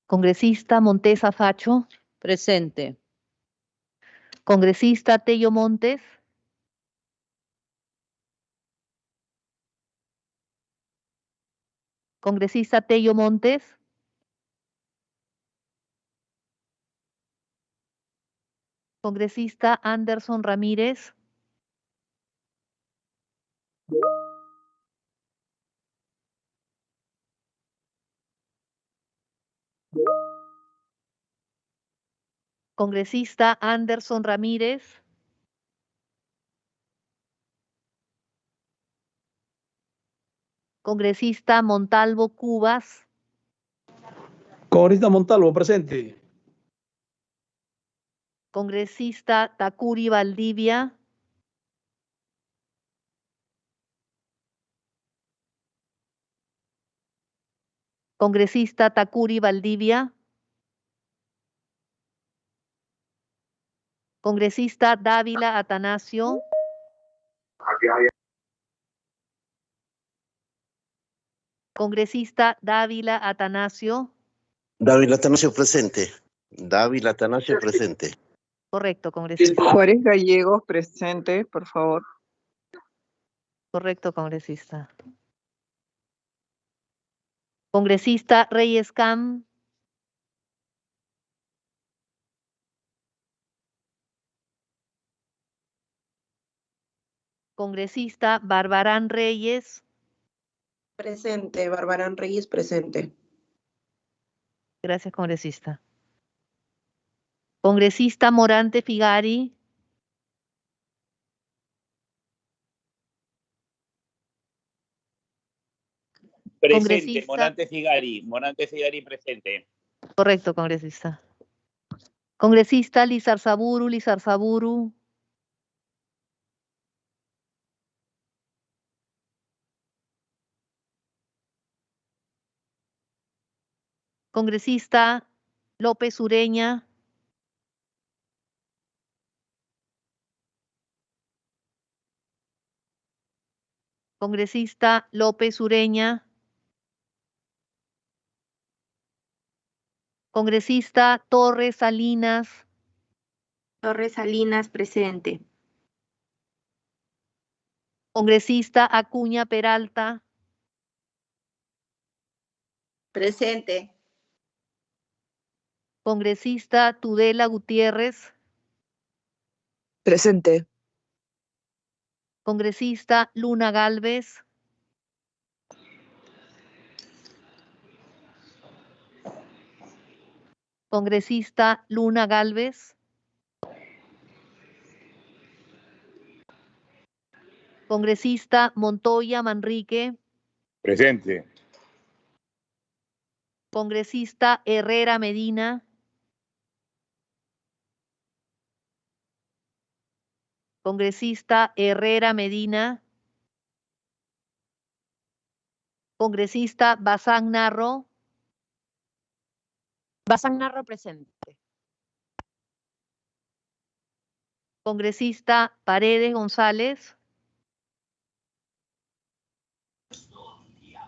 Congresista Montesa Facho. Presente. Congresista Tello Montes. Congresista Tello Montes. Congresista Anderson Ramírez. Congresista Anderson Ramírez. Congresista Montalvo Cubas. Congresista Montalvo, presente. Congresista Tacuri Valdivia. Congresista Tacuri Valdivia. Congresista Dávila Atanasio. Congresista Dávila Atanasio. Dávila Atanasio presente. Dávila Atanasio presente. Correcto, congresista. Juárez Gallegos, presente, por favor. Correcto, congresista. Congresista Reyes Cam. Congresista Barbarán Reyes. Presente, Barbarán Reyes, presente. Gracias, congresista. Congresista Morante Figari. Presente, Congresista. Morante Figari presente. Correcto, congresista. Congresista Lizarzaburu. Congresista López Ureña. Congresista López Ureña. Congresista Torres Salinas. Torres Salinas, presente. Congresista Acuña Peralta. Presente. Congresista Tudela Gutiérrez. Presente. Congresista Luna Galvez. Congresista Luna Galvez. Congresista Montoya Manrique. Presente. Congresista Herrera Medina. Congresista Herrera Medina. Congresista Bazán Narro. Bazán Narro, presente. Congresista Paredes González.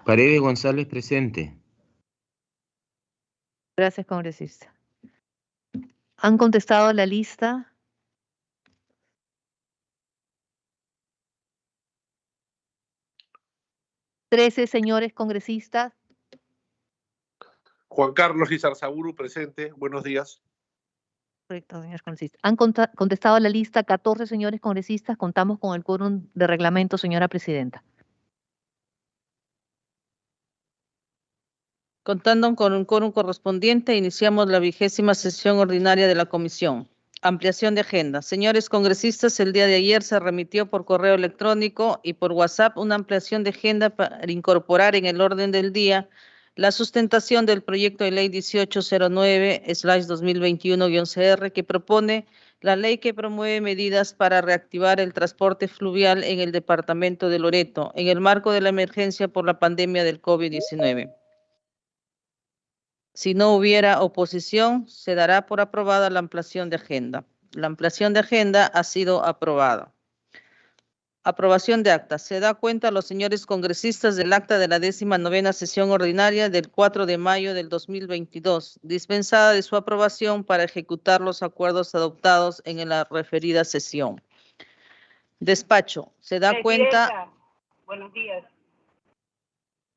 Paredes González presente. Gracias, congresista. ¿Han contestado la lista? ¿13 señores congresistas? Juan Carlos Lizarzaburu, presente. Buenos días. Correcto, señores congresistas. ¿Han contestado la lista 14 señores congresistas? Contamos con el quórum de reglamento, señora presidenta. Contando con un quórum correspondiente, iniciamos la 20ª sesión ordinaria de la comisión. Ampliación de agenda. Señores congresistas, el día de ayer se remitió por correo electrónico y por WhatsApp una ampliación de agenda para incorporar en el orden del día la sustentación del proyecto de ley 1809/2021-CR que propone la ley que promueve medidas para reactivar el transporte fluvial en el departamento de Loreto en el marco de la emergencia por la pandemia del COVID-19. Si no hubiera oposición, se dará por aprobada la ampliación de agenda. La ampliación de agenda ha sido aprobada. Aprobación de acta. Se da cuenta a los señores congresistas del acta de la 19ª sesión ordinaria del 4 de mayo del 2022, dispensada de su aprobación para ejecutar los acuerdos adoptados en la referida sesión. Despacho. Se da cuenta. Presidenta, buenos días.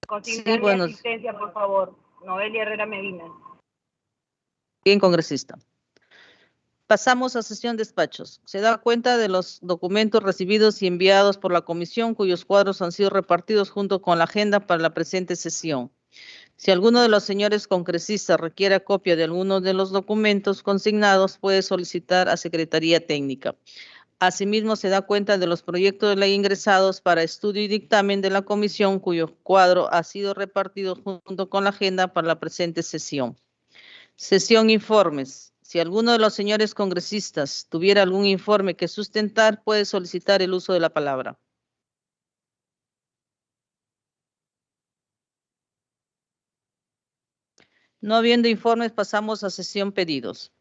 Consignar Sí, mi buenos. asistencia, por favor. Noelia Herrera Medina. Bien, congresista. Pasamos a sesión despachos. Se da cuenta de los documentos recibidos y enviados por la comisión cuyos cuadros han sido repartidos junto con la agenda para la presente sesión. Si alguno de los señores congresistas requiere copia de alguno de los documentos consignados, puede solicitar a Secretaría Técnica. Asimismo, se da cuenta de los proyectos de ley ingresados para estudio y dictamen de la comisión cuyo cuadro ha sido repartido junto con la agenda para la presente sesión. Sesión informes. Si alguno de los señores congresistas tuviera algún informe que sustentar, puede solicitar el uso de la palabra. No habiendo informes, pasamos a sesión pedidos.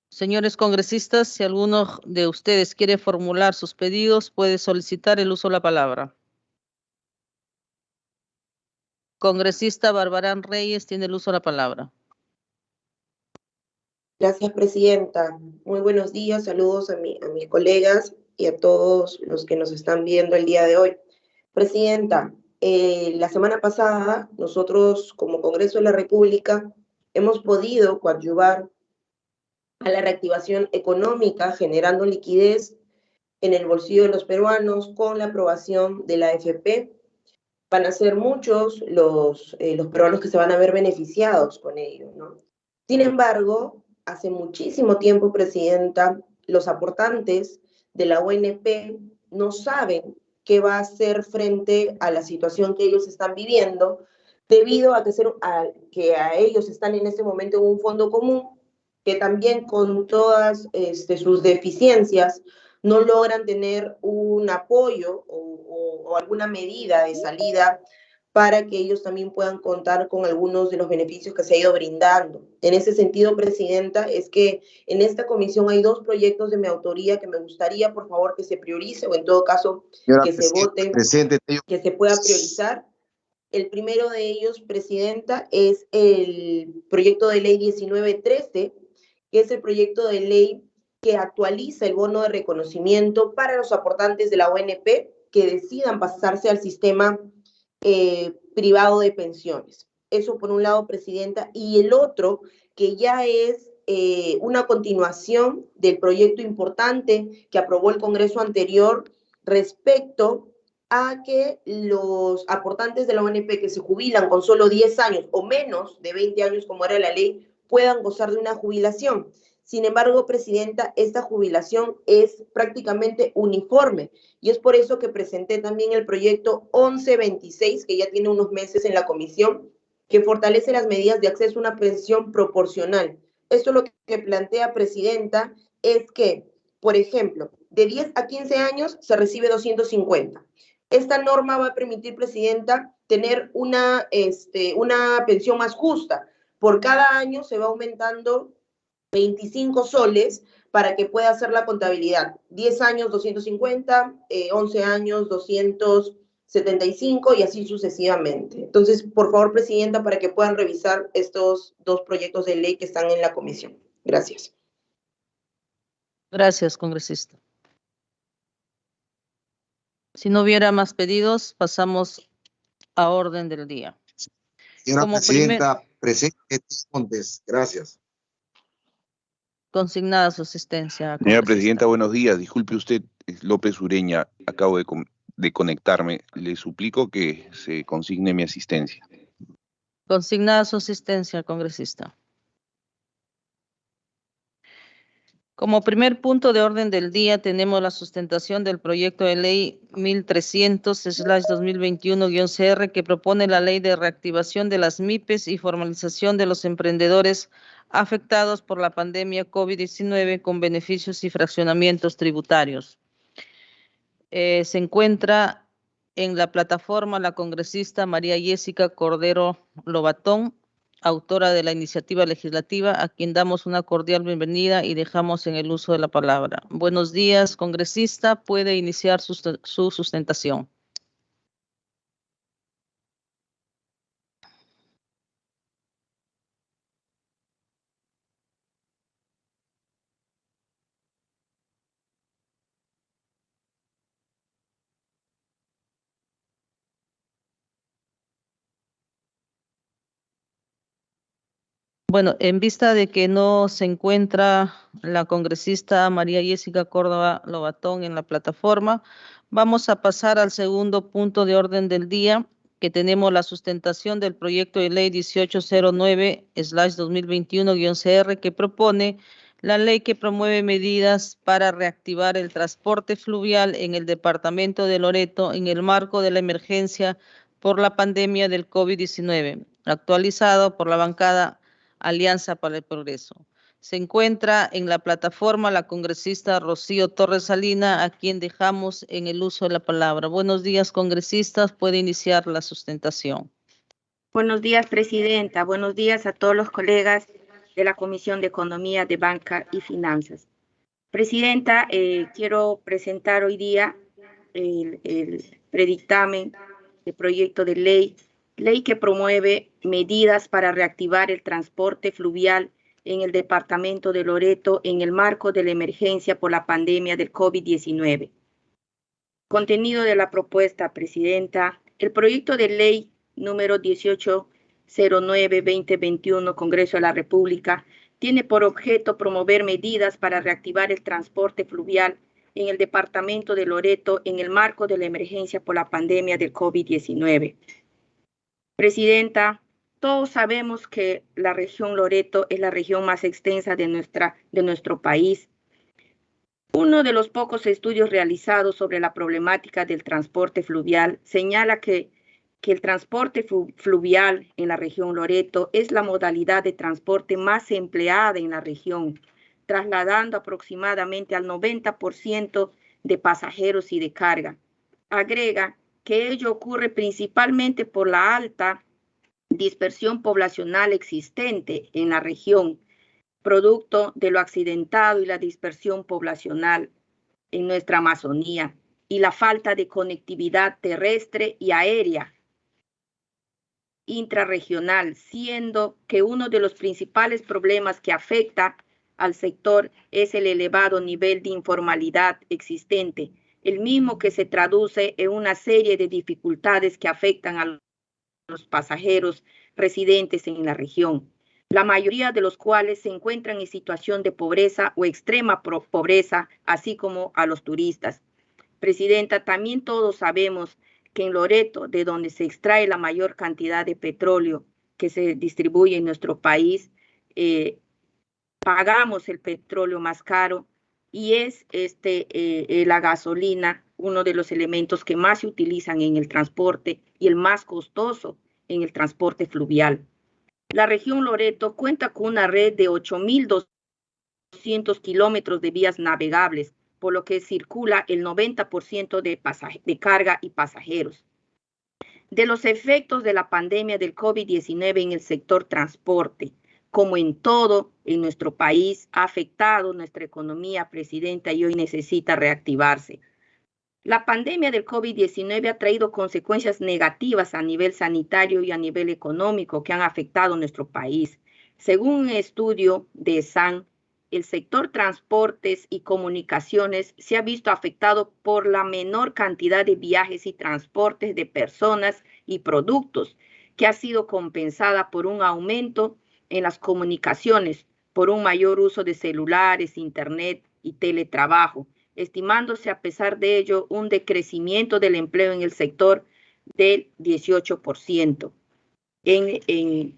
Señores congresistas, si alguno de ustedes quiere formular sus pedidos, puede solicitar el uso de la palabra. Congresista Barbarán Reyes tiene el uso de la palabra. Gracias, presidenta. Muy buenos días. Saludos a mis colegas y a todos los que nos están viendo el día de hoy. Presidenta, la semana pasada nosotros como Congreso de la República hemos podido coadyuvar a la reactivación económica generando liquidez en el bolsillo de los peruanos con la aprobación de la AFP. Van a ser muchos los peruanos que se van a ver beneficiados con ello, ¿no? Sin embargo, hace muchísimo tiempo, presidenta, los aportantes de la ONP no saben qué va a hacer frente a la situación que ellos están viviendo, debido a que a ellos están en este momento en un fondo común, que también con todas sus deficiencias no logran tener un apoyo o alguna medida de salida para que ellos también puedan contar con algunos de los beneficios que se ha ido brindando. En ese sentido, presidenta, es que en esta comisión hay 2 proyectos de mi autoría que me gustaría, por favor, que se priorice o en todo caso que se vote, que se pueda priorizar. El primero de ellos, presidenta, es el proyecto de ley 1913, que es el proyecto de ley que actualiza el bono de reconocimiento para los aportantes de la ONP que decidan pasarse al sistema privado de pensiones. Eso por un lado, presidenta. Y el otro, que ya es una continuación del proyecto importante que aprobó el Congreso anterior respecto a que los aportantes de la ONP que se jubilan con solo 10 años o menos de 20 años, como era la ley, puedan gozar de una jubilación. Sin embargo, presidenta, esta jubilación es prácticamente uniforme y es por eso que presenté también el proyecto 1126, que ya tiene unos meses en la comisión, que fortalece las medidas de acceso a una pensión proporcional. Esto lo que plantea, presidenta, es que, por ejemplo, de 10 a 15 años se recibe 250. Esta norma va a permitir, presidenta, tener una pensión más justa. Por cada año se va aumentando 25 soles para que pueda hacer la contabilidad. 10 años 250, 11 años 275 y así sucesivamente. Entonces, por favor, presidenta, para que puedan revisar estos 2 proyectos de ley que están en la comisión. Gracias. Gracias, congresista. Si no hubiera más pedidos, pasamos a orden del día. Señora Como presidenta, presente Montes. Gracias. Consignada su asistencia. Señora presidenta, buenos días. Disculpe usted, es López Ureña. Acabo de conectarme. Le suplico que se consigne mi asistencia. Consignada su asistencia, congresista. Como primer punto de orden del día tenemos la sustentación del proyecto de ley 1300/2021-CR que propone la ley de reactivación de las MIPES y formalización de los emprendedores afectados por la pandemia COVID-19 con beneficios y fraccionamientos tributarios. Se encuentra en la plataforma la congresista María Jessica Cordero Lobatón autora de la iniciativa legislativa, a quien damos una cordial bienvenida y dejamos en el uso de la palabra. Buenos días, congresista. Puede iniciar su sustentación. Bueno, en vista de que no se encuentra la congresista María Jessica Córdoba Lobatón en la plataforma, vamos a pasar al segundo punto de orden del día, que tenemos la sustentación del proyecto de ley 1809/2021-CR, que propone la ley que promueve medidas para reactivar el transporte fluvial en el departamento de Loreto en el marco de la emergencia por la pandemia del COVID-19, actualizado por la bancada Alianza para el Progreso. Se encuentra en la plataforma la congresista Rocío Torres Salina, a quien dejamos en el uso de la palabra. Buenos días, congresistas. Puede iniciar la sustentación. Buenos días, presidenta. Buenos días a todos los colegas de la Comisión de Economía, de Banca y Finanzas. Presidenta, quiero presentar hoy día el predictamen de proyecto de ley que promueve medidas para reactivar el transporte fluvial en el departamento de Loreto en el marco de la emergencia por la pandemia del COVID-19. Contenido de la propuesta, presidenta. El proyecto de ley número 1809/2021, Congreso de la República, tiene por objeto promover medidas para reactivar el transporte fluvial en el departamento de Loreto en el marco de la emergencia por la pandemia del COVID-19. Presidenta, todos sabemos que la región Loreto es la región más extensa de nuestro país. Uno de los pocos estudios realizados sobre la problemática del transporte fluvial señala que el transporte fluvial en la región Loreto es la modalidad de transporte más empleada en la región, trasladando aproximadamente al 90% de pasajeros y de carga. Agrega que ello ocurre principalmente por la alta dispersión poblacional existente en la región, producto de lo accidentado y la dispersión poblacional en nuestra Amazonía y la falta de conectividad terrestre y aérea intrarregional, siendo que uno de los principales problemas que afecta al sector es el elevado nivel de informalidad existente, el mismo que se traduce en una serie de dificultades que afectan a los pasajeros residentes en la región, la mayoría de los cuales se encuentran en situación de pobreza o extrema pobreza, así como a los turistas. Presidenta, también todos sabemos que en Loreto, de donde se extrae la mayor cantidad de petróleo que se distribuye en nuestro país, pagamos el petróleo más caro y es la gasolina uno de los elementos que más se utilizan en el transporte y el más costoso en el transporte fluvial. La región Loreto cuenta con una red de 8.200 kilómetros de vías navegables, por lo que circula el 90% de carga y pasajeros. De los efectos de la pandemia del COVID-19 en el sector transporte, como en todo en nuestro país, ha afectado nuestra economía, presidenta, y hoy necesita reactivarse. La pandemia del COVID-19 ha traído consecuencias negativas a nivel sanitario y a nivel económico que han afectado a nuestro país. Según un estudio de SAN, el sector transportes y comunicaciones se ha visto afectado por la menor cantidad de viajes y transportes de personas y productos, que ha sido compensada por un aumento en las comunicaciones, por un mayor uso de celulares, internet y teletrabajo, estimándose a pesar de ello un decrecimiento del empleo en el sector del 18%. En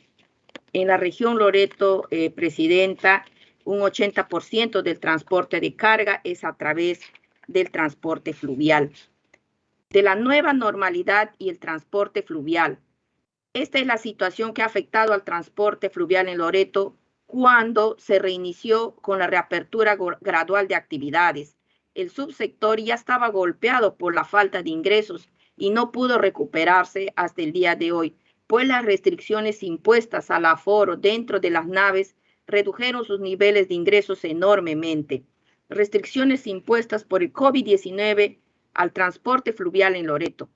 la región Loreto, presidenta, un 80% del transporte de carga es a través del transporte fluvial. De la nueva normalidad y el transporte fluvial. Esta es la situación que ha afectado al transporte fluvial en Loreto cuando se reinició con la reapertura gradual de actividades. El subsector ya estaba golpeado por la falta de ingresos y no pudo recuperarse hasta el día de hoy, pues las restricciones impuestas al aforo dentro de las naves redujeron sus niveles de ingresos enormemente. Restricciones impuestas por el COVID-19 al transporte fluvial en Loreto.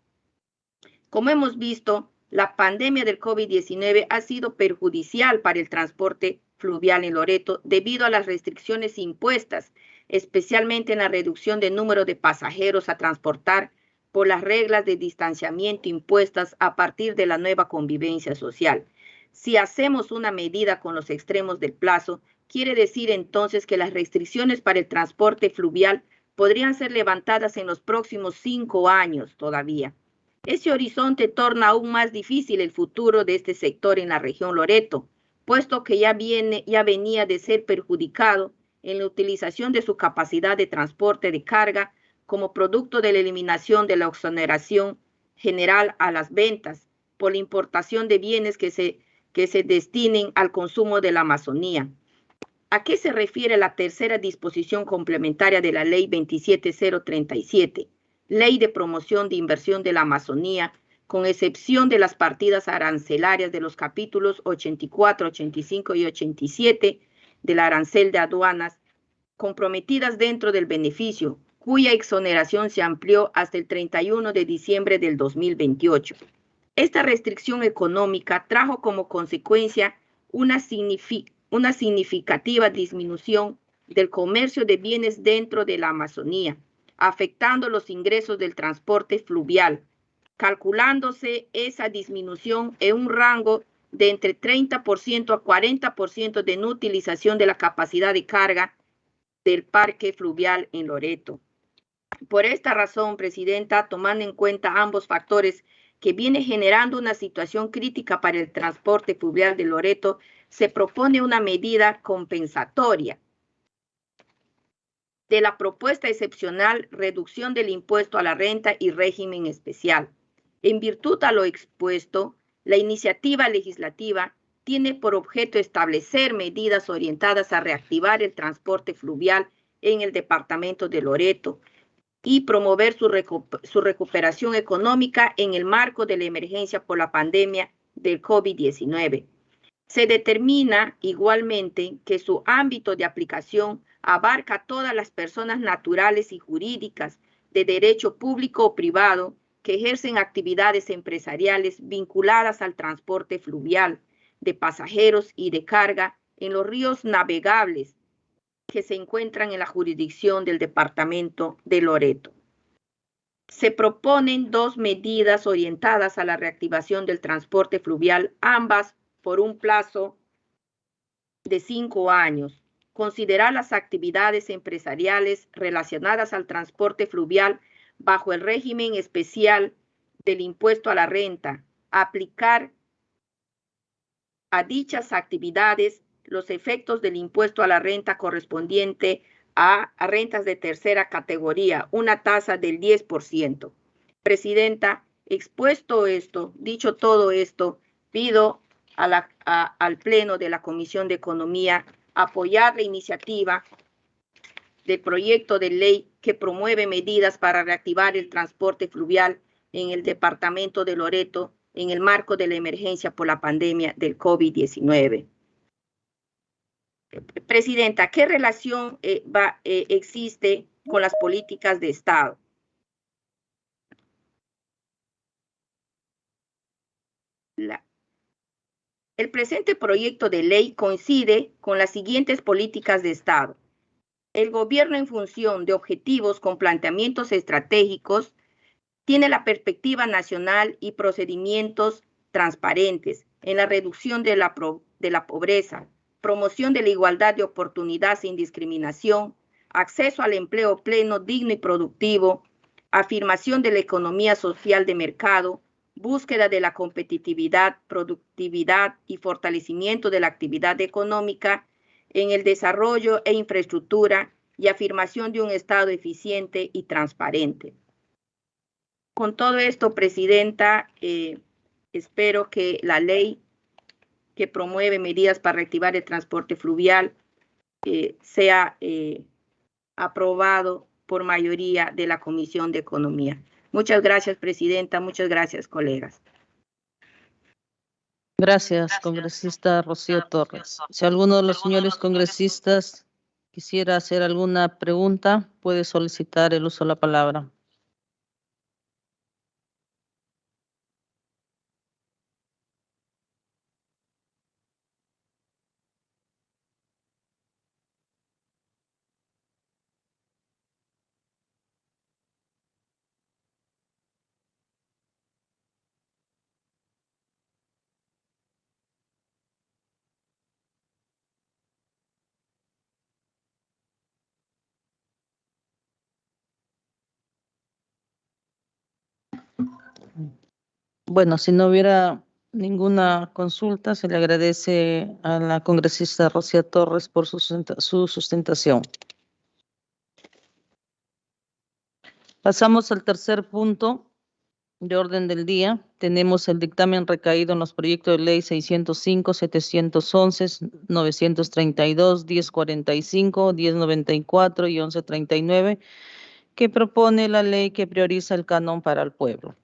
Como hemos visto, la pandemia del COVID-19 ha sido perjudicial para el transporte fluvial en Loreto debido a las restricciones impuestas, especialmente en la reducción del número de pasajeros a transportar por las reglas de distanciamiento impuestas a partir de la nueva convivencia social. Si hacemos una medida con los extremos del plazo, quiere decir entonces que las restricciones para el transporte fluvial podrían ser levantadas en los próximos 5 años todavía. Ese horizonte torna aún más difícil el futuro de este sector en la región Loreto, puesto que ya venía de ser perjudicado en la utilización de su capacidad de transporte de carga como producto de la eliminación de la exoneración general a las ventas por la importación de bienes que se destinen al consumo de la Amazonía. ¿A qué se refiere la tercera disposición complementaria de la Ley 27037? Ley de Promoción de Inversión de la Amazonía, con excepción de las partidas arancelarias de los capítulos 84, 85 y 87 del arancel de aduanas, comprometidas dentro del beneficio, cuya exoneración se amplió hasta el 31 de diciembre del 2028. Esta restricción económica trajo como consecuencia una significativa disminución del comercio de bienes dentro de la Amazonía, afectando los ingresos del transporte fluvial, calculándose esa disminución en un rango de entre 30% a 40% de no utilización de la capacidad de carga del parque fluvial en Loreto. Por esta razón, Presidenta, tomando en cuenta ambos factores que viene generando una situación crítica para el transporte fluvial de Loreto, se propone una medida compensatoria de la propuesta excepcional reducción del impuesto a la renta y régimen especial. En virtud a lo expuesto, la iniciativa legislativa tiene por objeto establecer medidas orientadas a reactivar el transporte fluvial en el departamento de Loreto y promover su recuperación económica en el marco de la emergencia por la pandemia del COVID-19. Se determina igualmente que su ámbito de aplicación abarca a todas las personas naturales y jurídicas de derecho público o privado que ejercen actividades empresariales vinculadas al transporte fluvial de pasajeros y de carga en los ríos navegables que se encuentran en la jurisdicción del departamento de Loreto. Se proponen 2 medidas orientadas a la reactivación del transporte fluvial, ambas por un plazo de 5 años. Considerar las actividades empresariales relacionadas al transporte fluvial bajo el régimen especial del impuesto a la renta, aplicar a dichas actividades los efectos del impuesto a la renta correspondiente a rentas de tercera categoría, una tasa del 10%. Presidenta, expuesto esto, dicho todo esto, pido al Pleno de la Comisión de Economía apoyar la iniciativa del proyecto de ley que promueve medidas para reactivar el transporte fluvial en el departamento de Loreto en el marco de la emergencia por la pandemia del COVID-19. Presidenta, ¿qué relación existe con las políticas de Estado? El presente proyecto de ley coincide con las siguientes políticas de Estado. El gobierno, en función de objetivos con planteamientos estratégicos, tiene la perspectiva nacional y procedimientos transparentes en la reducción de la pobreza, promoción de la igualdad de oportunidad sin discriminación, acceso al empleo pleno, digno y productivo, afirmación de la economía social de mercado, búsqueda de la competitividad, productividad y fortalecimiento de la actividad económica en el desarrollo e infraestructura y afirmación de un Estado eficiente y transparente. Con todo esto, Presidenta, espero que la ley que promueve medidas para reactivar el transporte fluvial sea aprobado por mayoría de la Comisión de Economía. Muchas gracias, Presidenta. Muchas gracias, colegas. Gracias, congresista Rocío Torres. Si alguno de los señores congresistas quisiera hacer alguna pregunta, puede solicitar el uso de la palabra. Bueno, si no hubiera ninguna consulta, se le agradece a la congresista Rocío Torres por su sustentación. Pasamos al tercer punto de orden del día. Tenemos el dictamen recaído en los proyectos de ley 605, 711, 932, 1045, 1094 y 1139, que propone la ley que prioriza el canon para el pueblo.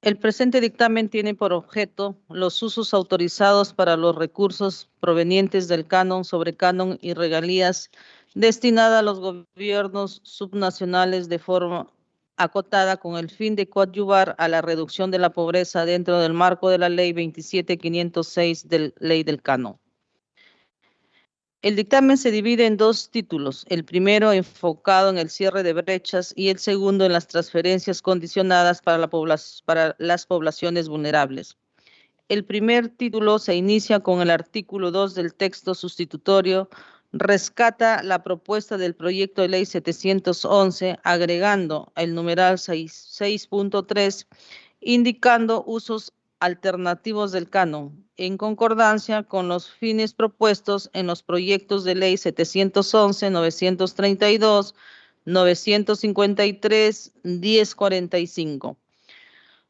El presente dictamen tiene por objeto los usos autorizados para los recursos provenientes del canon sobre canon y regalías destinada a los gobiernos subnacionales de forma acotada con el fin de coadyuvar a la reducción de la pobreza dentro del marco de la Ley 27506 de Ley del Canon. El dictamen se divide en dos títulos, el primero enfocado en el cierre de brechas y el segundo en las transferencias condicionadas para las poblaciones vulnerables. El primer título se inicia con el artículo 2 del texto sustitutorio, rescata la propuesta del proyecto de ley 711, agregando el numeral 6.3, indicando usos alternativos del canon, en concordancia con los fines propuestos en los proyectos de ley 711, 932, 953, 1045.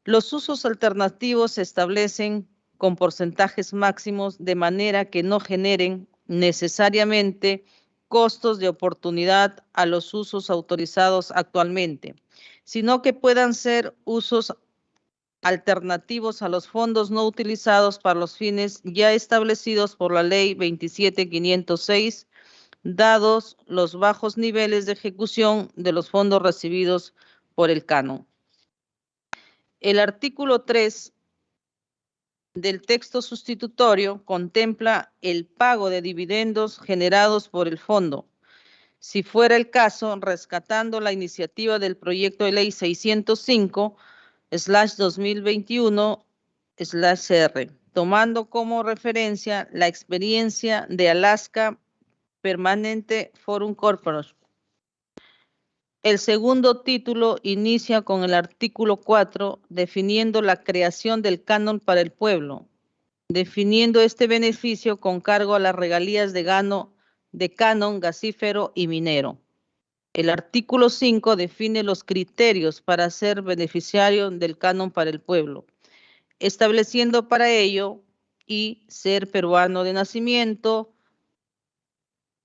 Los usos alternativos se establecen con porcentajes máximos de manera que no generen necesariamente costos de oportunidad a los usos autorizados actualmente, sino que puedan ser usos alternativos a los fondos no utilizados para los fines ya establecidos por la Ley 27506, dados los bajos niveles de ejecución de los fondos recibidos por el canon. El artículo 3 del texto sustitutorio contempla el pago de dividendos generados por el fondo, si fuera el caso, rescatando la iniciativa del proyecto de ley 605/2021/CR, tomando como referencia la experiencia de Alaska Permanente Forum Corporation. El segundo título inicia con el artículo 4, definiendo la creación del canon para el pueblo, definiendo este beneficio con cargo a las regalías de canon gasífero y minero. El artículo 5 define los criterios para ser beneficiario del canon para el pueblo, estableciendo para ello y ser peruano de nacimiento.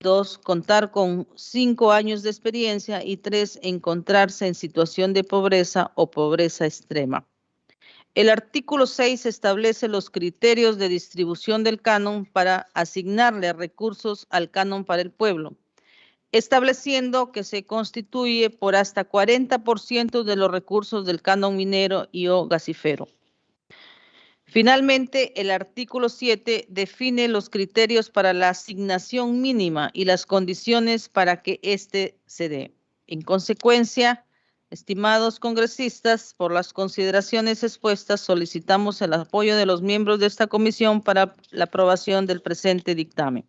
2, contar con 5 años de experiencia y 3, encontrarse en situación de pobreza o pobreza extrema. El artículo 6 establece los criterios de distribución del canon para asignarle recursos al canon para el pueblo, estableciendo que se constituye por hasta 40% de los recursos del canon minero y o gasífero. Finalmente, el artículo 7 define los criterios para la asignación mínima y las condiciones para que éste se dé. En consecuencia, estimados congresistas, por las consideraciones expuestas, solicitamos el apoyo de los miembros de esta comisión para la aprobación del presente dictamen.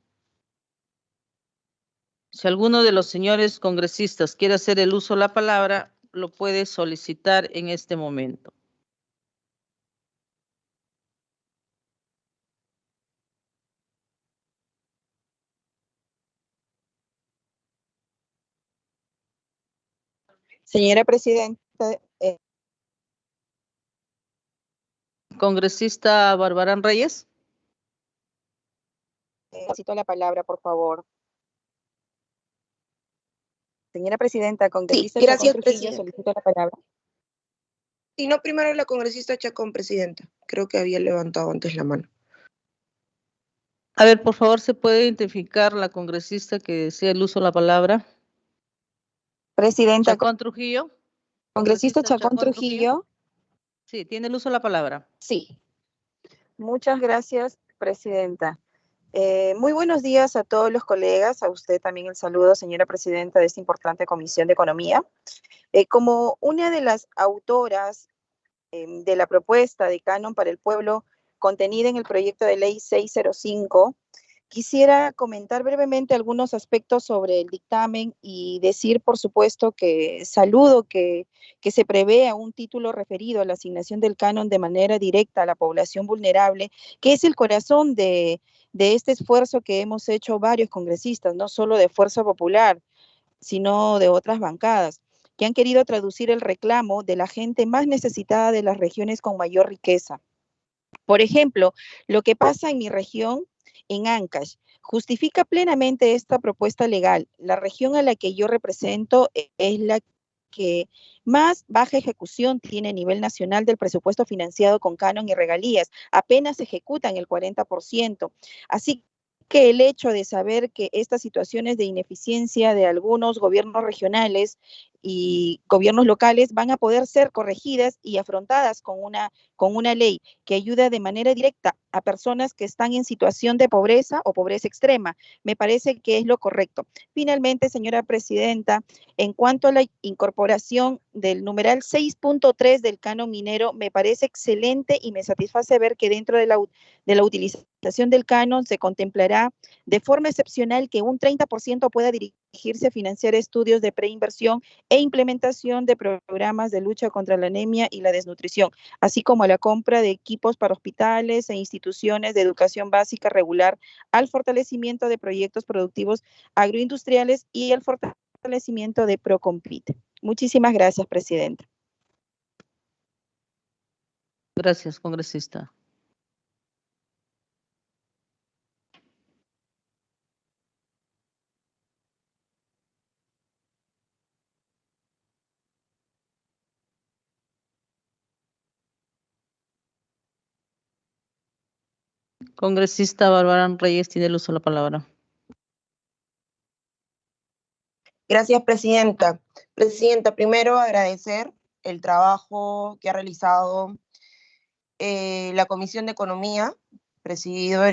Si alguno de los señores congresistas quiere hacer el uso de la palabra, lo puede solicitar en este momento. Señora Presidenta, Congresista Barbarán Reyes. necesito la palabra, por favor. Señora Presidenta, Sí, congresista gracias, Chacón Trujillo presidenta. solicito la palabra. Y no, primero la congresista Chacón, presidenta. Creo que había levantado antes la mano. A ver, por favor, ¿se puede identificar la congresista que desea el uso de la palabra? Presidenta, Chacón Trujillo. congresista Chacón Trujillo. Sí, tiene el uso de la palabra. Sí. Muchas gracias, Presidenta. Muy buenos días a todos los colegas, a usted también el saludo, señora Presidenta, de esta importante Comisión de Economía. Como una de las autoras de la propuesta de Canon para el Pueblo contenida en el proyecto de ley 605, quisiera comentar brevemente algunos aspectos sobre el dictamen y decir, por supuesto, que saludo que se prevea un título referido a la asignación del canon de manera directa a la población vulnerable, que es el corazón de este esfuerzo que hemos hecho varios congresistas, no solo de Fuerza Popular, sino de otras bancadas, que han querido traducir el reclamo de la gente más necesitada de las regiones con mayor riqueza. Por ejemplo, lo que pasa en mi región, en Ancash, justifica plenamente esta propuesta legal. La región a la que yo represento es la que más baja ejecución tiene a nivel nacional del presupuesto financiado con canon y regalías. Apenas ejecutan el 40%. Así que el hecho de saber que estas situaciones de ineficiencia de algunos gobiernos regionales y gobiernos locales van a poder ser corregidas y afrontadas con una ley que ayuda de manera directa a personas que están en situación de pobreza o pobreza extrema. Me parece que es lo correcto. Finalmente, señora Presidenta, en cuanto a la incorporación del numeral 6.3 del canon minero, me parece excelente y me satisface ver que dentro de la utilización del canon se contemplará de forma excepcional que un 30% pueda dirigirse a financiar estudios de preinversión e implementación de programas de lucha contra la anemia y la desnutrición, así como a la compra de equipos para hospitales e instituciones de educación básica regular, al fortalecimiento de proyectos productivos agroindustriales y el fortalecimiento de Procompite. Muchísimas gracias, Presidenta. Gracias, congresista. Congresista Bárbara Reyes tiene el uso de la palabra. Gracias, presidenta. Presidenta, primero agradecer el trabajo que ha realizado la Comisión de Economía, presidido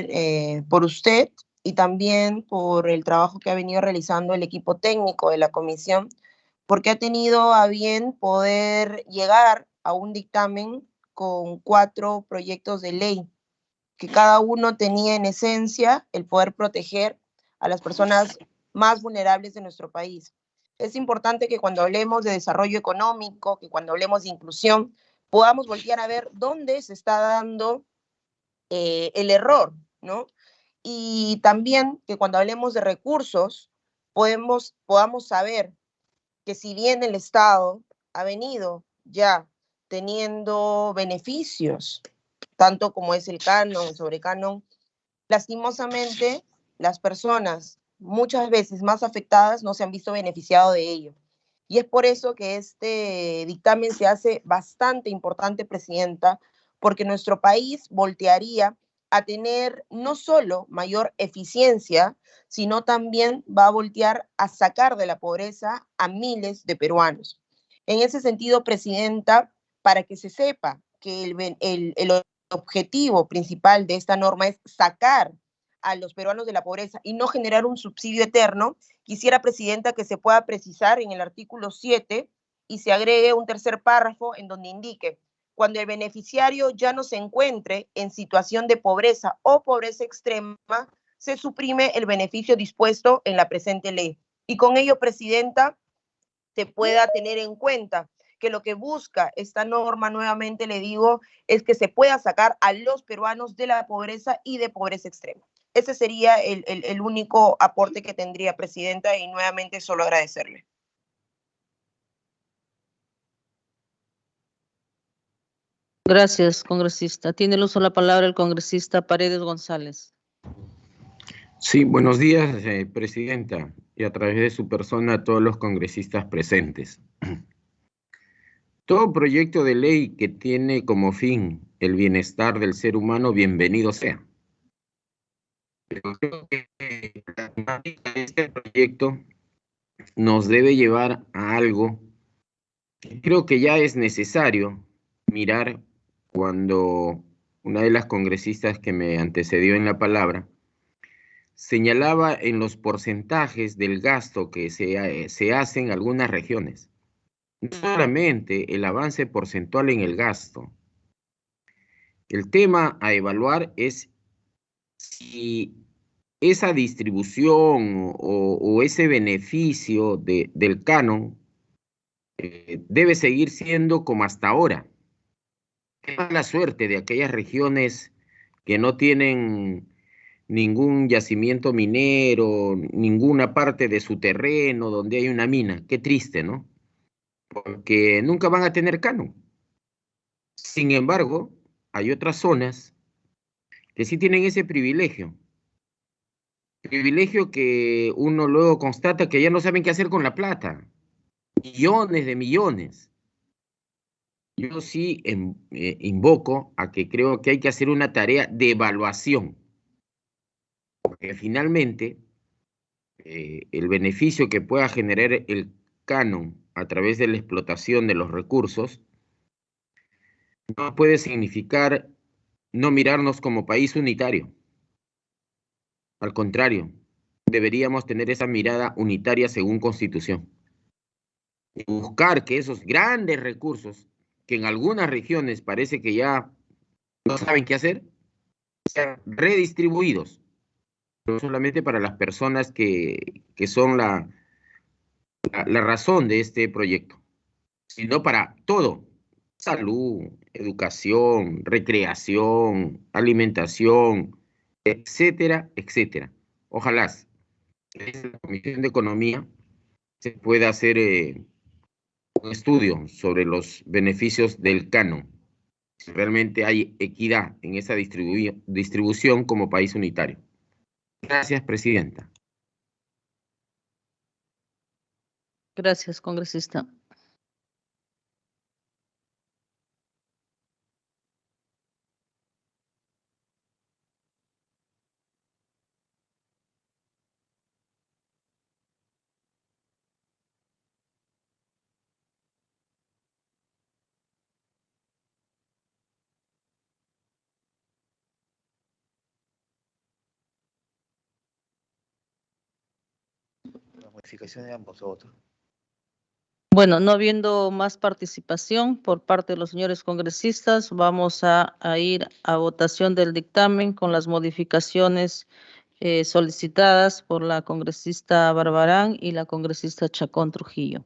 por usted, y también por el trabajo que ha venido realizando el equipo técnico de la comisión, porque ha tenido a bien poder llegar a un dictamen con 4 proyectos de ley, que cada uno tenía en esencia el poder proteger a las personas más vulnerables de nuestro país. Es importante que cuando hablemos de desarrollo económico, que cuando hablemos de inclusión, podamos voltear a ver dónde se está dando el error, ¿no? Y también que cuando hablemos de recursos, podamos saber que si bien el Estado ha venido ya teniendo beneficios, tanto como es el canon, sobrecanon, lastimosamente las personas muchas veces más afectadas no se han visto beneficiado de ello. Y es por eso que este dictamen se hace bastante importante, presidenta, porque nuestro país voltearía a tener no solo mayor eficiencia, sino también va a voltear a sacar de la pobreza a miles de peruanos. En ese sentido, presidenta, para que se sepa que el objetivo principal de esta norma es sacar a los peruanos de la pobreza y no generar un subsidio eterno, quisiera, presidenta, que se pueda precisar en el artículo 7 y se agregue un tercer párrafo en donde indique: cuando el beneficiario ya no se encuentre en situación de pobreza o pobreza extrema, se suprime el beneficio dispuesto en la presente ley. Y con ello, presidenta, se pueda tener en cuenta que lo que busca esta norma, nuevamente le digo, es que se pueda sacar a los peruanos de la pobreza y de pobreza extrema. Ese sería el único aporte que tendría, presidenta, y nuevamente solo agradecerle. Gracias, congresista. Tiene el uso de la palabra el congresista Paredes González. Sí, buenos días, Presidenta, y a través de su persona a todos los congresistas presentes. Todo proyecto de ley que tiene como fin el bienestar del ser humano, bienvenido sea. Pero creo que la temática de este proyecto nos debe llevar a algo que creo que ya es necesario mirar cuando una de las congresistas que me antecedió en la palabra señalaba en los porcentajes del gasto que se hace en algunas regiones. No solamente el avance porcentual en el gasto. El tema a evaluar es si esa distribución o ese beneficio del canon debe seguir siendo como hasta ahora. Qué mala suerte de aquellas regiones que no tienen ningún yacimiento minero, ninguna parte de su terreno donde hay una mina. Qué triste, ¿no? Porque nunca van a tener canon. Sin embargo, hay otras zonas que sí tienen ese privilegio. Privilegio que uno luego constata que ya no saben qué hacer con la plata. Millones de millones. Yo sí invoco a que creo que hay que hacer una tarea de evaluación. Porque finalmente el beneficio que pueda generar el canon a través de la explotación de los recursos no puede significar no mirarnos como país unitario. Al contrario, deberíamos tener esa mirada unitaria según Constitución. Y buscar que esos grandes recursos, que en algunas regiones parece que ya no saben qué hacer, sean redistribuidos, no solamente para las personas que son la razón de este proyecto, sino para todo: salud, educación, recreación, alimentación, etcétera, etcétera. Ojalá en la Comisión de Economía se pueda hacer un estudio sobre los beneficios del canon, si realmente hay equidad en esa distribución como país unitario. Gracias, Presidenta. Gracias, congresista. La modificación de ambos otros. Bueno, no habiendo más participación por parte de los señores congresistas, vamos a ir a votación del dictamen con las modificaciones solicitadas por la congresista Barbarán y la congresista Chacón Trujillo.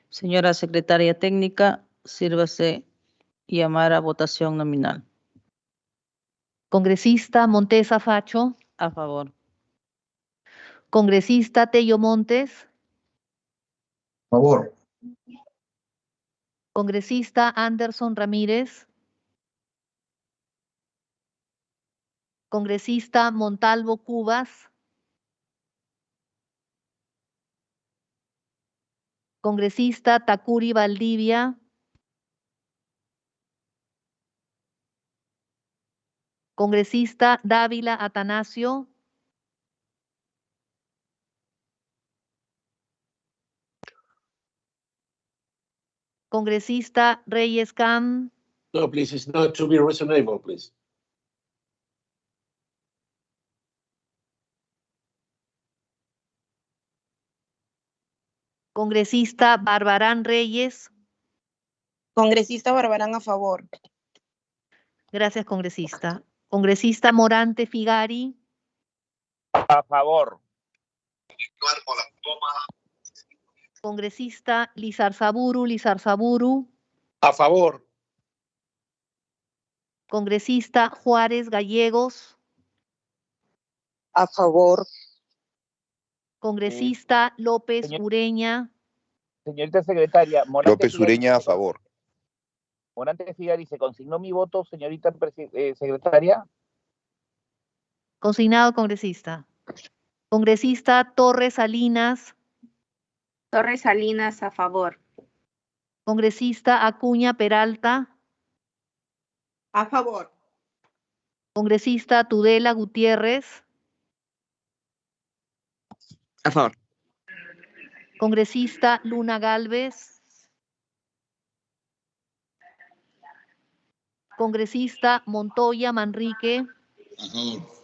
Señora secretaria técnica, sírvase llamar a votación nominal. Congresista Montesa Facho. A favor. Congresista Tello Montes. Favor. Congresista Anderson Ramírez. Congresista Montalvo Cubas. Congresista Tacuri Valdivia. Congresista Dávila Atanasio. Congresista Reyes Cam. No, please, it's not to be reasonable, please. Congresista Barbarán Reyes. Congresista Barbarán a favor. Gracias, congresista. Congresista Morante Figari. A favor. Congresista Lizarzaburu. A favor. Congresista Juárez Gallegos. A favor. Congresista López Ureña. Señorita secretaria, Morante López Figari, Ureña a favor. Morante Figari, ¿se consignó mi voto, señorita secretaria? Consignado, congresista. Congresista Torres Salinas. Torres Salinas, a favor. Congresista Acuña Peralta. A favor. Congresista Tudela Gutiérrez. A favor. Congresista Luna Galvez. Congresista Montoya Manrique. A favor.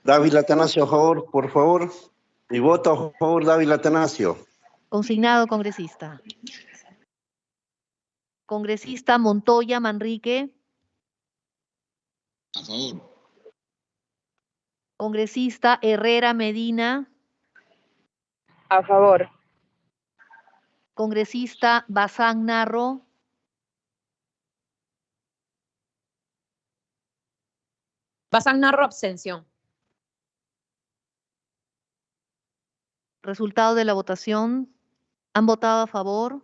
Dávila Atanasio, a favor, por favor. Mi voto a favor, Dávila Atanasio. Consignado, congresista. Congresista Montoya Manrique. A favor. Congresista Herrera Medina. A favor. Congresista Bazán Narro. Bazán Narro, abstención. Resultado de la votación. ¿Han votado a favor?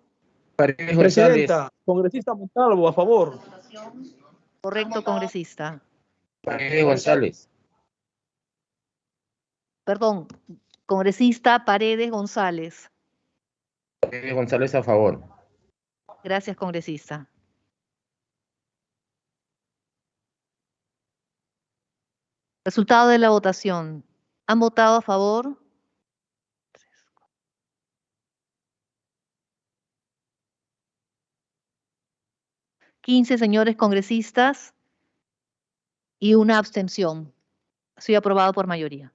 Paredes Presidenta, congresista Montalvo, a favor. Correcto, congresista. Paredes González. Perdón, congresista Paredes González. Paredes González, a favor. Gracias, congresista. Resultado de la votación. ¿Han votado a favor? 15 señores congresistas y una abstención. Ha sido aprobado por mayoría.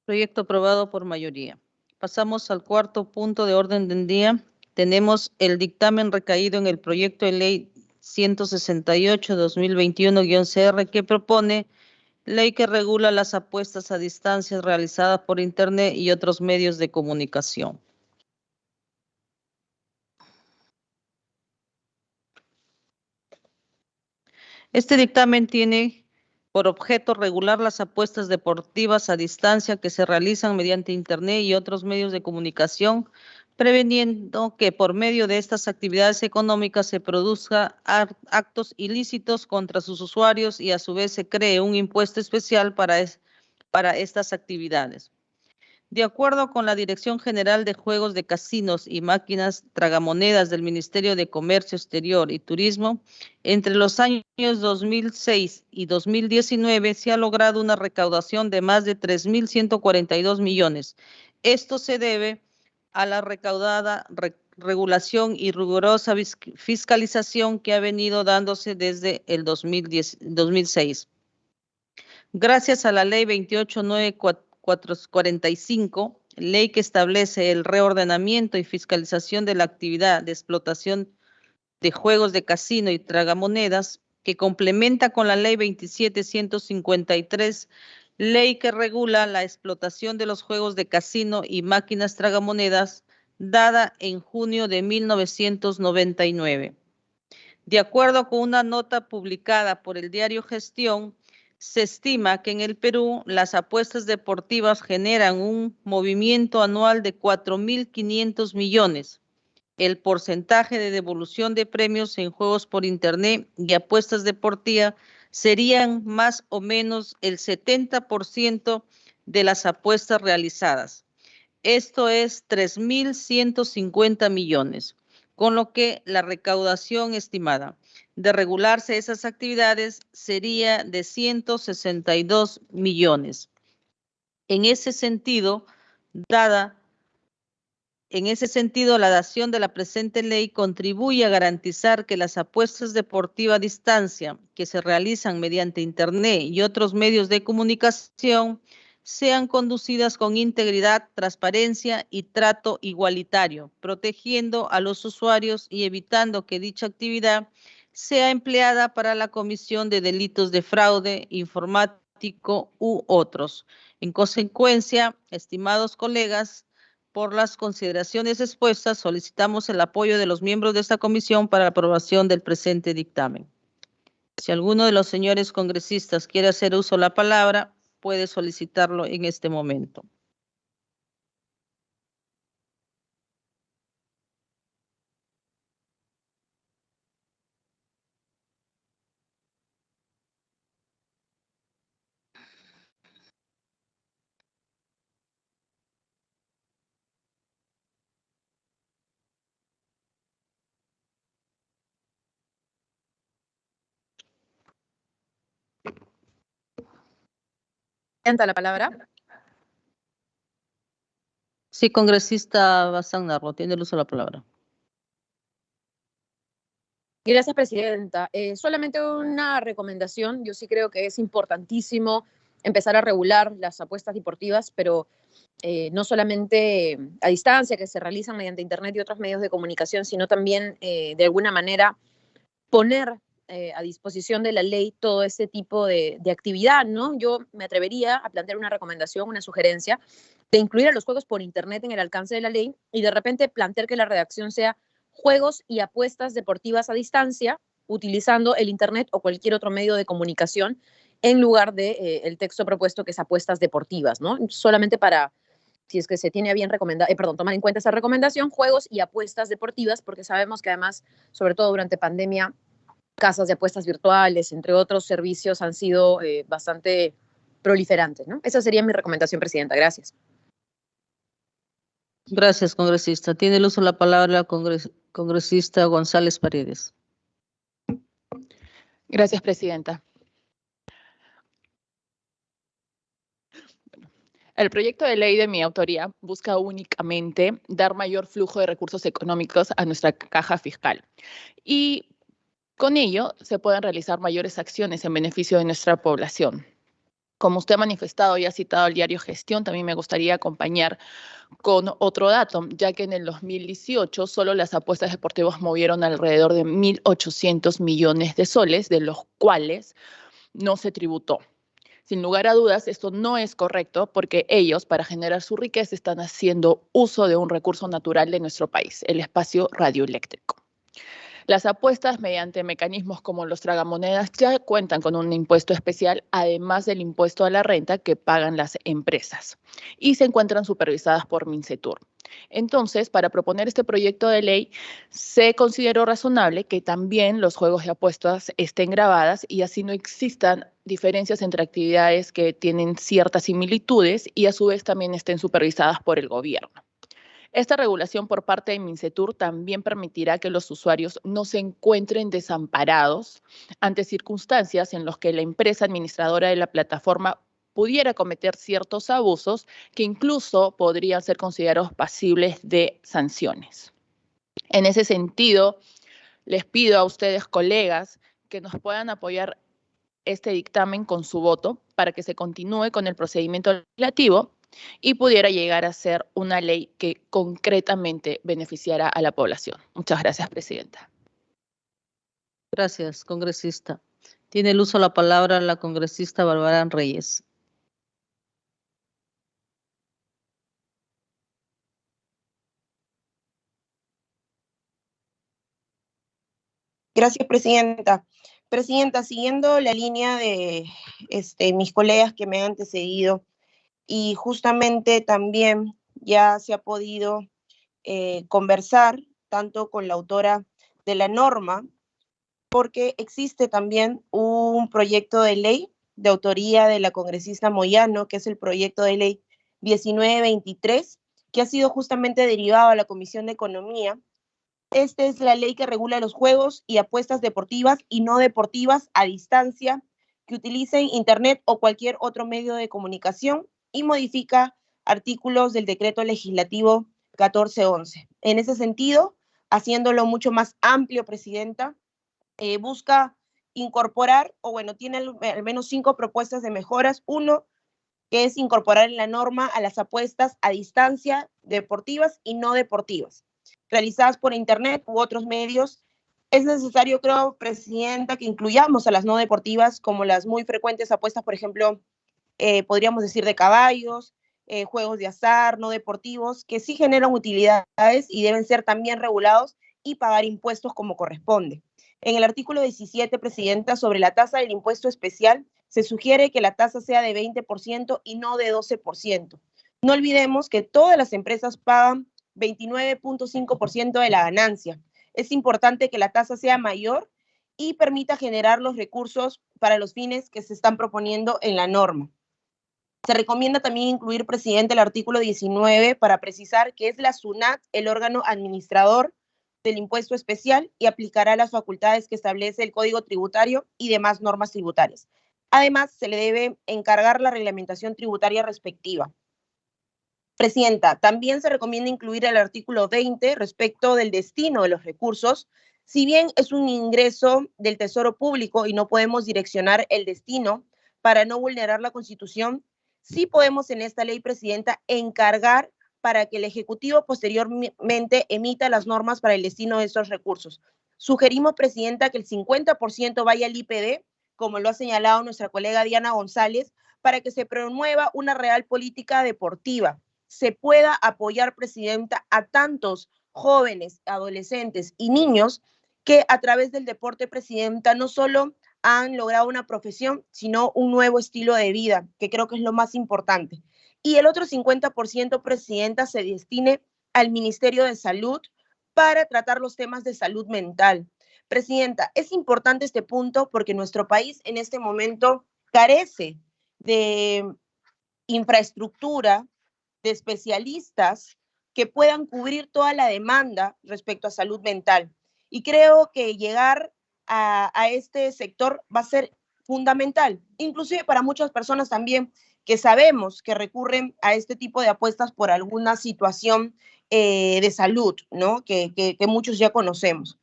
Proyecto aprobado por mayoría. Pasamos al cuarto punto de orden del día. Tenemos el dictamen recaído en el proyecto de ley 168-2021-CR que propone ley que regula las apuestas a distancia realizadas por Internet y otros medios de comunicación. Este dictamen tiene por objeto regular las apuestas deportivas a distancia que se realizan mediante Internet y otros medios de comunicación, preveniendo que por medio de estas actividades económicas se produzcan actos ilícitos contra sus usuarios y a su vez se cree un impuesto especial para estas actividades. De acuerdo con la Dirección General de Juegos de Casinos y Máquinas Tragamonedas del Ministerio de Comercio Exterior y Turismo, entre los años 2006 y 2019 se ha logrado una recaudación de más de 3.142 millones. Esto se debe a la recaudada regulación y rigurosa fiscalización que ha venido dándose desde el 2006. Gracias a la Ley 28945, ley que establece el reordenamiento y fiscalización de la actividad de explotación de juegos de casino y tragamonedas, que complementa con la Ley 27153, ley que regula la explotación de los juegos de casino y máquinas tragamonedas, dada en junio de 1999. De acuerdo con una nota publicada por el diario Gestión, se estima que en el Perú las apuestas deportivas generan un movimiento anual de 4.500 millones. El porcentaje de devolución de premios en juegos por Internet y apuestas deportivas serían más o menos el 70% de las apuestas realizadas. Esto es 3.150 millones, con lo que la recaudación estimada de regularse esas actividades sería de 162 millones. En ese sentido, la dación de la presente ley contribuye a garantizar que las apuestas deportivas a distancia que se realizan mediante Internet y otros medios de comunicación sean conducidas con integridad, transparencia y trato igualitario, protegiendo a los usuarios y evitando que dicha actividad sea empleada para la comisión de delitos de fraude informático u otros. En consecuencia, estimados colegas, por las consideraciones expuestas, solicitamos el apoyo de los miembros de esta comisión para la aprobación del presente dictamen. Si alguno de los señores congresistas quiere hacer uso de la palabra, puede solicitarlo en este momento. Presidenta, la palabra. Sí, congresista Bazán Narro, tiene el uso de la palabra. Gracias, Presidenta. Solamente una recomendación. Yo sí creo que es importantísimo empezar a regular las apuestas deportivas, pero no solamente a distancia, que se realizan mediante Internet y otros medios de comunicación, sino también, de alguna manera, poner a disposición de la ley todo ese tipo de actividad, ¿no? Yo me atrevería a plantear una recomendación, una sugerencia, de incluir a los juegos por Internet en el alcance de la ley y de repente plantear que la redacción sea juegos y apuestas deportivas a distancia, utilizando el Internet o cualquier otro medio de comunicación, en lugar de el texto propuesto que es apuestas deportivas, ¿no? Solamente para, si es que se tiene a bien tomar en cuenta esa recomendación, juegos y apuestas deportivas, porque sabemos que además, sobre todo durante pandemia, casas de apuestas virtuales, entre otros servicios, han sido bastante proliferantes, ¿no? Esa sería mi recomendación, Presidenta. Gracias. Gracias, congresista. Tiene el uso de la palabra la congresista González Paredes. Gracias, Presidenta. El proyecto de ley de mi autoría busca únicamente dar mayor flujo de recursos económicos a nuestra caja fiscal y con ello se pueden realizar mayores acciones en beneficio de nuestra población. Como usted ha manifestado y ha citado el diario Gestión, también me gustaría acompañar con otro dato, ya que en el 2018 solo las apuestas deportivas movieron alrededor de 1.800 millones de soles, de los cuales no se tributó. Sin lugar a dudas, esto no es correcto porque ellos, para generar su riqueza, están haciendo uso de un recurso natural de nuestro país, el espacio radioeléctrico. Las apuestas mediante mecanismos como los tragamonedas ya cuentan con un impuesto especial, además del impuesto a la renta que pagan las empresas y se encuentran supervisadas por Mincetur. Entonces, para proponer este proyecto de ley, se consideró razonable que también los juegos de apuestas estén grabadas y así no existan diferencias entre actividades que tienen ciertas similitudes y a su vez también estén supervisadas por el gobierno. Esta regulación por parte de Mincetur también permitirá que los usuarios no se encuentren desamparados ante circunstancias en las que la empresa administradora de la plataforma pudiera cometer ciertos abusos que incluso podrían ser considerados pasibles de sanciones. En ese sentido, les pido a ustedes, colegas, que nos puedan apoyar este dictamen con su voto para que se continúe con el procedimiento legislativo y pudiera llegar a ser una ley que concretamente beneficiara a la población. Muchas gracias, Presidenta. Gracias, congresista. Tiene el uso de la palabra la congresista Barbarán Reyes. Gracias, Presidenta. Presidenta, siguiendo la línea de mis colegas que me han antecedido, y justamente también ya se ha podido conversar tanto con la autora de la norma, porque existe también un proyecto de ley de autoría de la congresista Moyano, que es el proyecto de ley 1923, que ha sido justamente derivado a la Comisión de Economía. Esta es la ley que regula los juegos y apuestas deportivas y no deportivas a distancia que utilicen Internet o cualquier otro medio de comunicación y modifica artículos del decreto legislativo 1411. En ese sentido, haciéndolo mucho más amplio, Presidenta, busca incorporar, tiene al menos 5 propuestas de mejoras. Uno, que es incorporar en la norma a las apuestas a distancia deportivas y no deportivas, realizadas por Internet u otros medios. Es necesario, creo, Presidenta, que incluyamos a las no deportivas como las muy frecuentes apuestas, por ejemplo, podríamos decir de caballos, juegos de azar, no deportivos, que sí generan utilidades y deben ser también regulados y pagar impuestos como corresponde. En el artículo 17, Presidenta, sobre la tasa del impuesto especial, se sugiere que la tasa sea de 20% y no de 12%. No olvidemos que todas las empresas pagan 29.5% de la ganancia. Es importante que la tasa sea mayor y permita generar los recursos para los fines que se están proponiendo en la norma. Se recomienda también incluir, Presidente, el artículo 19 para precisar que es la SUNAT el órgano administrador del impuesto especial y aplicará las facultades que establece el Código Tributario y demás normas tributarias. Además, se le debe encargar la reglamentación tributaria respectiva. Presidenta, también se recomienda incluir el artículo 20 respecto del destino de los recursos. Si bien es un ingreso del Tesoro Público y no podemos direccionar el destino para no vulnerar la Constitución, sí podemos en esta ley, Presidenta, encargar para que el Ejecutivo posteriormente emita las normas para el destino de esos recursos. Sugerimos, Presidenta, que el 50% vaya al IPD, como lo ha señalado nuestra colega Diana González, para que se promueva una real política deportiva. Se pueda apoyar, Presidenta, a tantos jóvenes, adolescentes y niños que a través del deporte, Presidenta, no solo han logrado una profesión, sino un nuevo estilo de vida, que creo que es lo más importante. Y el otro 50%, Presidenta, se destine al Ministerio de Salud para tratar los temas de salud mental. Presidenta, es importante este punto porque nuestro país en este momento carece de infraestructura, de especialistas que puedan cubrir toda la demanda respecto a salud mental. Y creo que llegar a este sector va a ser fundamental, inclusive para muchas personas también que sabemos que recurren a este tipo de apuestas por alguna situación de salud, ¿no? Que muchos ya conocemos.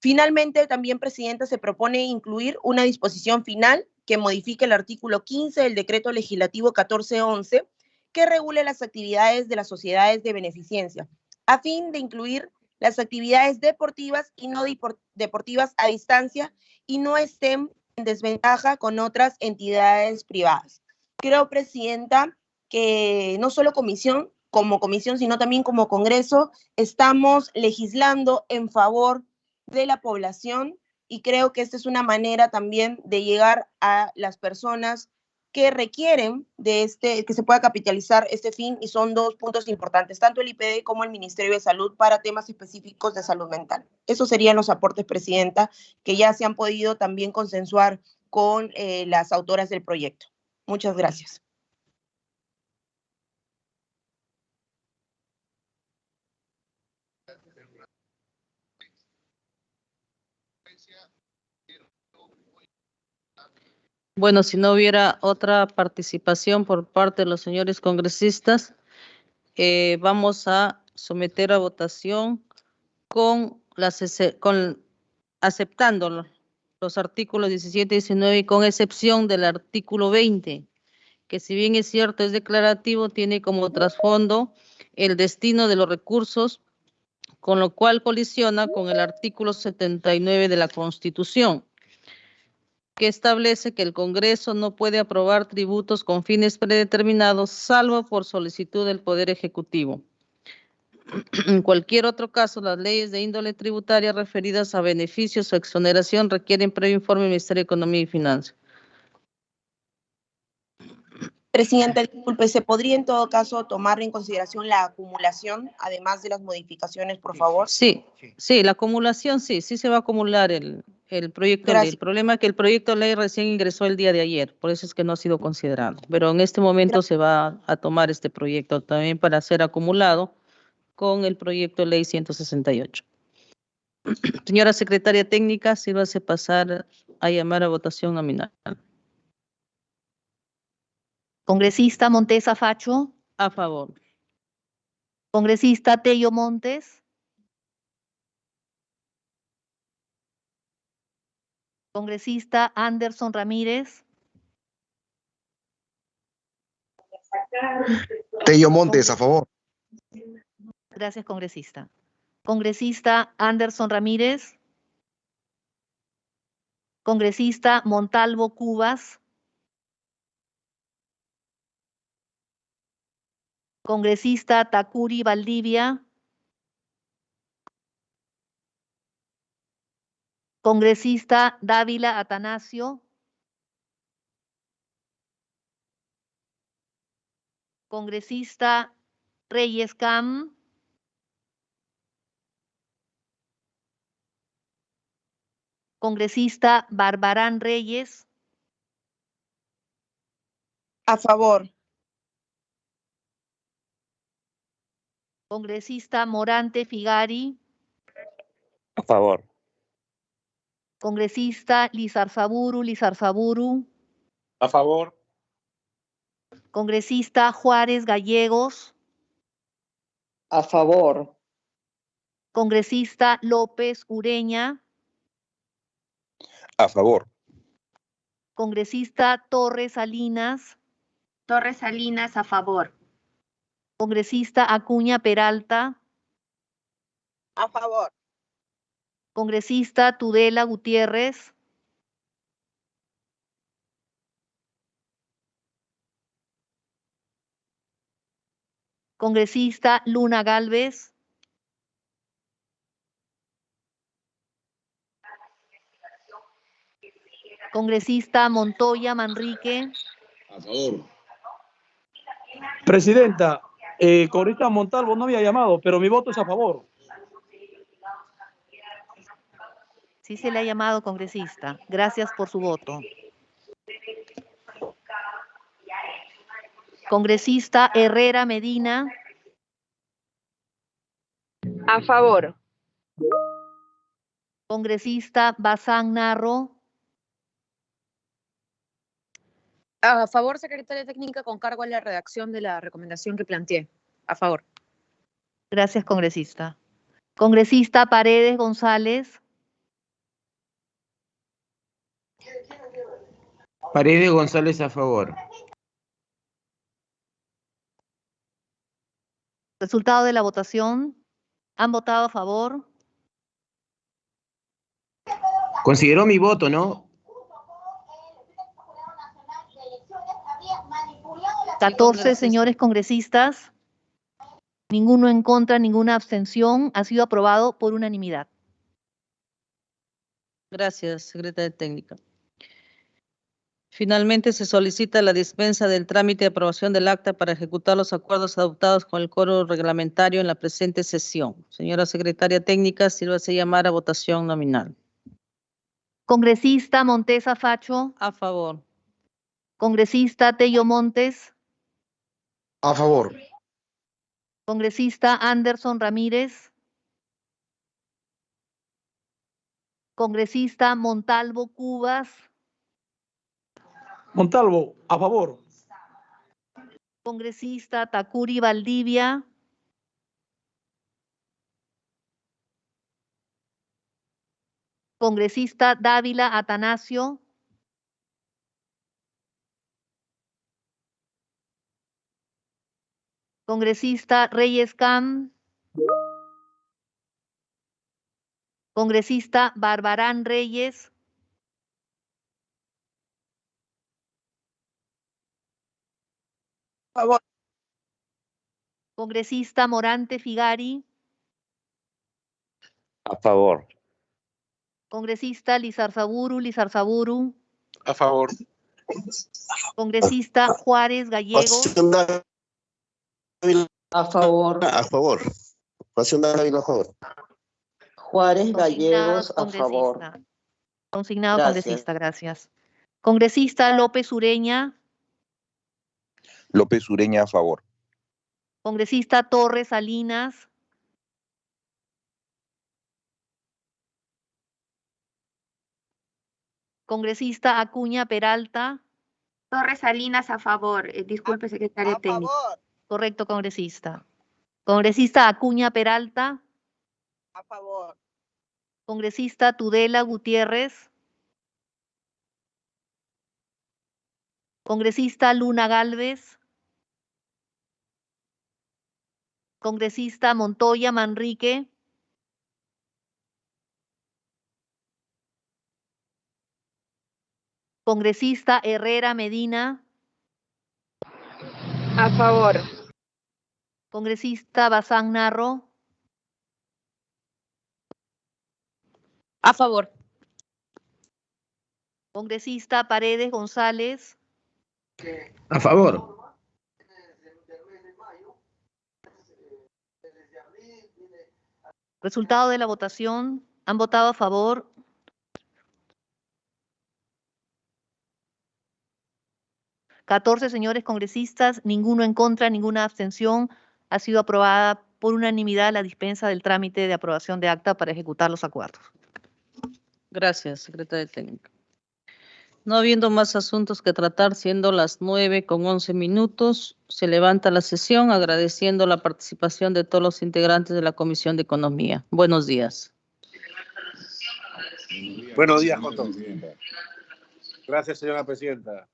Finalmente, también, Presidenta, se propone incluir una disposición final que modifique el artículo 15 del Decreto Legislativo 1411, que regule las actividades de las sociedades de beneficencia, a fin de incluir las actividades deportivas y no deportivas a distancia y no estén en desventaja con otras entidades privadas. Creo, Presidenta, que no solo como comisión, sino también como Congreso, estamos legislando en favor de la población y creo que esta es una manera también de llegar a las personas que requieren de que se pueda capitalizar este fin, y son dos puntos importantes, tanto el IPD como el Ministerio de Salud para temas específicos de salud mental. Esos serían los aportes, Presidenta, que ya se han podido también consensuar con las autoras del proyecto. Muchas gracias. Bueno, si no hubiera otra participación por parte de los señores congresistas, vamos a someter a votación aceptando los artículos 17 y 19 y con excepción del artículo 20, que si bien es cierto es declarativo, tiene como trasfondo el destino de los recursos, con lo cual colisiona con el artículo 79 de la Constitución, que establece que el Congreso no puede aprobar tributos con fines predeterminados, salvo por solicitud del Poder Ejecutivo. En cualquier otro caso, las leyes de índole tributaria referidas a beneficios o exoneración requieren previo informe del Ministerio de Economía y Finanzas. Presidenta, disculpe, ¿se podría en todo caso tomar en consideración la acumulación, además de las modificaciones, por favor? Sí, la acumulación sí se va a acumular el proyecto de ley. El problema es que el proyecto de ley recién ingresó el día de ayer, por eso es que no ha sido considerado. Pero en este momento se va a tomar este proyecto también para ser acumulado con el proyecto de ley 168. Señora Secretaria Técnica, sírvase pasar a llamar a votación nominal. Congresista Montesa Facho. A favor. Congresista Tello Montes. Congresista Anderson Ramírez. Tello Montes, a favor. Gracias, congresista. Congresista Anderson Ramírez. Congresista Montalvo Cubas. Congresista Takuri Valdivia. Congresista Dávila Atanasio. Congresista Reyes Cam. Congresista Barbarán Reyes. A favor. Congresista Morante Figari. A favor. Congresista Lizarzaburu. A favor. Congresista Juárez Gallegos. A favor. Congresista López Ureña. A favor. Congresista Torres Salinas. Torres Salinas, a favor. Congresista Acuña Peralta. A favor. Congresista Tudela Gutiérrez. Congresista Luna Galvez. Congresista Montoya Manrique. A favor. Presidenta, congresista Montalvo no había llamado, pero mi voto es a favor. Sí se le ha llamado, congresista. Gracias por su voto. Congresista Herrera Medina. A favor. Congresista Bazán Narro. A favor, secretaria técnica, con cargo a la redacción de la recomendación que planteé. A favor. Gracias, congresista. Congresista Paredes González. Paredes González, a favor. Resultado de la votación. ¿Han votado a favor? Consideró mi voto, ¿no? 14 señores congresistas. Ninguno en contra, ninguna abstención. Ha sido aprobado por unanimidad. Gracias, secretaria técnica. Finalmente, se solicita la dispensa del trámite de aprobación del acta para ejecutar los acuerdos adoptados con el quórum reglamentario en la presente sesión. Señora secretaria técnica, sírvase llamar a votación nominal. Congresista Montesa Facho. A favor. Congresista Tello Montes. A favor. Congresista Anderson Ramírez. Congresista Montalvo Cubas. Montalvo, a favor. Congresista Tacuri Valdivia. Congresista Dávila Atanasio. Congresista Reyes Cam. Congresista Barbarán Reyes. A favor. Congresista Morante Figari. A favor. Congresista Lizarzaburu. A favor. Congresista Juárez Gallegos. A favor. A favor. Pasión Dávila, a favor. Juárez Gallegos, a Congresista. favor. Consignado, Gracias. congresista, gracias. Congresista López Ureña. López Ureña, a favor. Congresista Torres Salinas. Congresista Acuña Peralta. Torres Salinas, a favor. Disculpe, secretaria técnica. Correcto, congresista. Congresista Acuña Peralta. A favor. Congresista Tudela Gutiérrez. Congresista Luna Galvez. Congresista Montoya Manrique. Congresista Herrera Medina. A favor. Congresista Bazán Narro. A favor. Congresista Paredes González. A favor. Resultado de la votación. ¿Han votado a favor? ¿14 señores congresistas, ninguno en contra, ninguna abstención? Ha sido aprobada por unanimidad la dispensa del trámite de aprobación de acta para ejecutar los acuerdos. Gracias, secretaria técnica. No habiendo más asuntos que tratar, siendo las 9:11, se levanta la sesión agradeciendo la participación de todos los integrantes de la Comisión de Economía. Buenos días. Buenos días con todos. Gracias, señora presidenta.